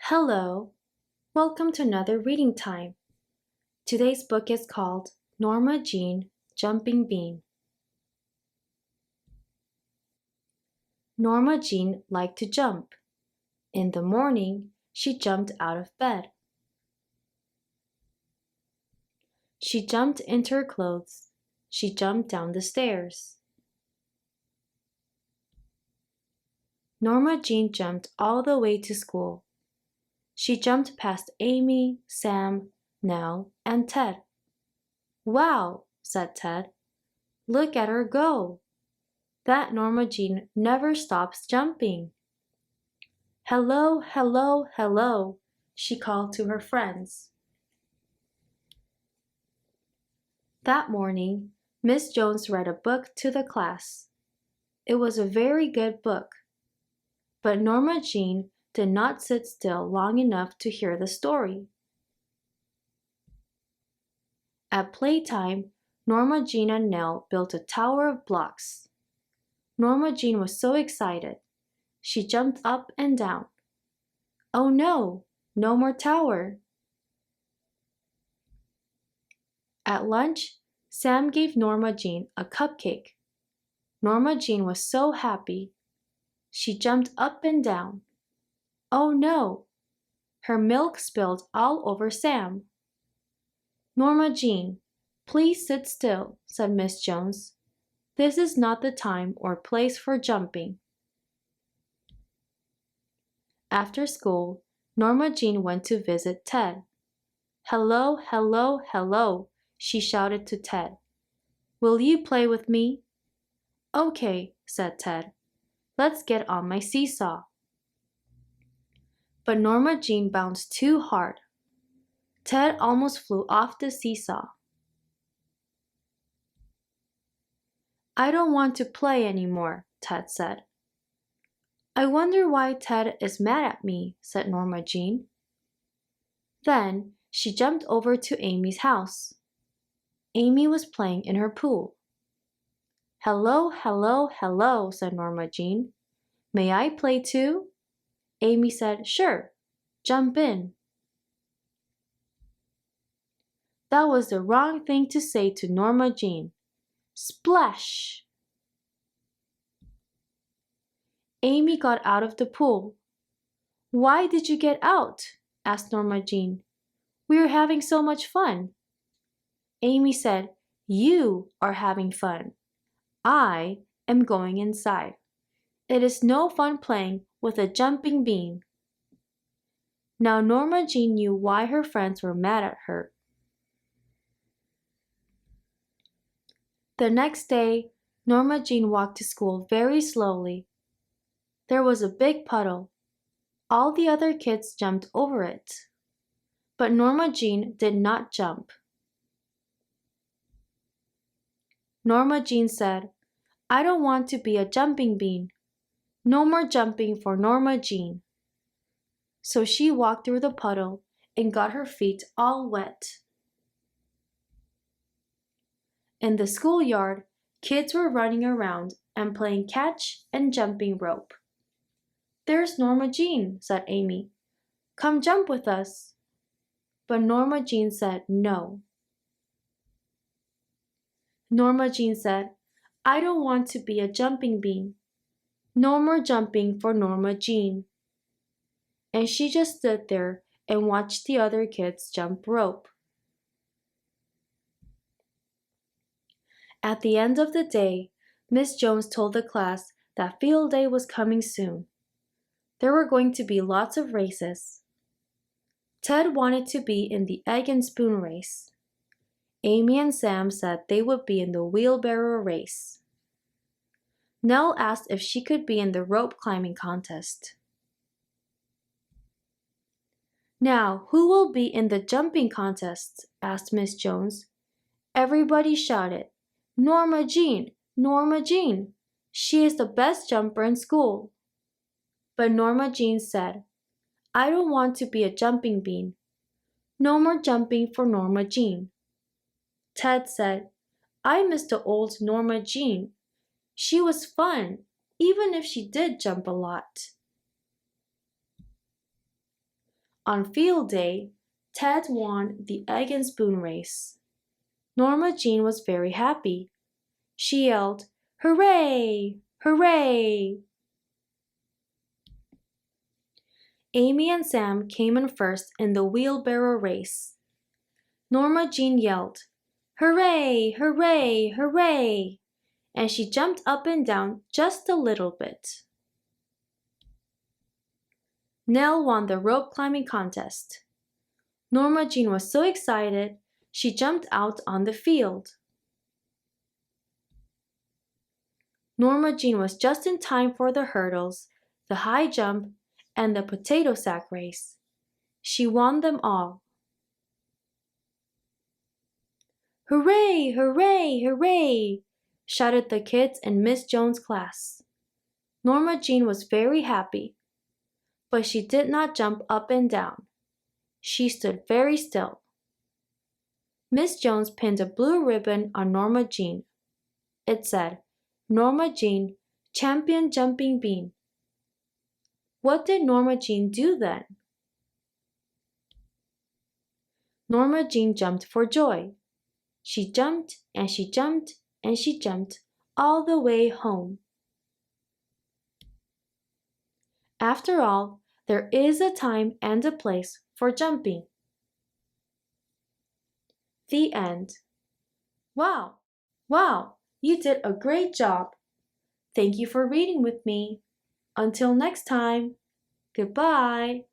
Hello, welcome to another reading time. Today's book is called Norma Jean, Jumping Bean. Norma Jean liked to jump. In the morning, she jumped out of bed. She jumped into her clothes. She jumped down the stairs. Norma Jean jumped all the way to school. She jumped past Amy, Sam, Nell, and Ted. "Wow," said Ted. "Look at her go. That Norma Jean never stops jumping." "Hello, hello, hello," she called to her friends. That morning, Miss Jones read a book to the class. It was a very good book. But Norma Jean did not sit still long enough to hear the story. At playtime, Norma Jean and Nell built a tower of blocks. Norma Jean was so excited. She jumped up and down. "Oh no, no more tower." At lunch, Sam gave Norma Jean a cupcake. Norma Jean was so happy. She jumped up and down. Oh no! Her milk spilled all over Sam. "Norma Jean, please sit still," said Miss Jones. "This is not the time or place for jumping." After school, Norma Jean went to visit Ted. "Hello, hello, hello," she shouted to Ted. "Will you play with me?" "Okay," said Ted. "Let's get on my seesaw." But Norma Jean bounced too hard. Ted almost flew off the seesaw. "I don't want to play anymore," Ted said. "I wonder why Ted is mad at me," said Norma Jean. Then she jumped over to Amy's house. Amy was playing in her pool. "Hello, hello, hello," said Norma Jean. "May I play too?" Amy said, "Sure, jump in." That was the wrong thing to say to Norma Jean. Splash! Amy got out of the pool. "Why did you get out?" asked Norma Jean. "We are having so much fun." Amy said, "You are having fun. I am going inside. It is no fun playing with a jumping bean." Now Norma Jean knew why her friends were mad at her. The next day, Norma Jean walked to school very slowly. There was a big puddle. All the other kids jumped over it. But Norma Jean did not jump. Norma Jean said, "I don't want to be a jumping bean. No more jumping for Norma Jean." So she walked through the puddle and got her feet all wet. In the schoolyard, kids were running around and playing catch and jumping rope. "There's Norma Jean," said Amy. "Come jump with us." But Norma Jean said no. Norma Jean said, "I don't want to be a jumping bean. No more jumping for Norma Jean." And she just stood there and watched the other kids jump rope. At the end of the day, Miss Jones told the class that field day was coming soon. There were going to be lots of races. Ted wanted to be in the egg and spoon race. Amy and Sam said they would be in the wheelbarrow race. Nell asked if she could be in the rope climbing contest. "Now, who will be in the jumping contest?" asked Miss Jones. Everybody shouted, "Norma Jean! Norma Jean! She is the best jumper in school." But Norma Jean said, "I don't want to be a jumping bean. No more jumping for Norma Jean." Ted said, "I miss the old Norma Jean. She was fun, even if she did jump a lot." On field day, Ted won the egg and spoon race. Norma Jean was very happy. She yelled, "Hooray! Hooray!" Amy and Sam came in first in the wheelbarrow race. Norma Jean yelled, "Hooray! Hooray! Hooray!" and she jumped up and down just a little bit. Nell won the rope climbing contest. Norma Jean was so excited, she jumped out on the field. Norma Jean was just in time for the hurdles, the high jump, and the potato sack race. She won them all. "Hooray! Hooray! Hooray!" shouted the kids in Miss Jones' class. Norma Jean was very happy, but she did not jump up and down. She stood very still. Miss Jones pinned a blue ribbon on Norma Jean. It said, "Norma Jean, Champion Jumping Bean." What did Norma Jean do then? Norma Jean jumped for joy. She jumped and she jumped and she jumped all the way home. After all, there is a time and a place for jumping. The end. Wow! Wow! You did a great job. Thank you for reading with me. Until next time. Goodbye.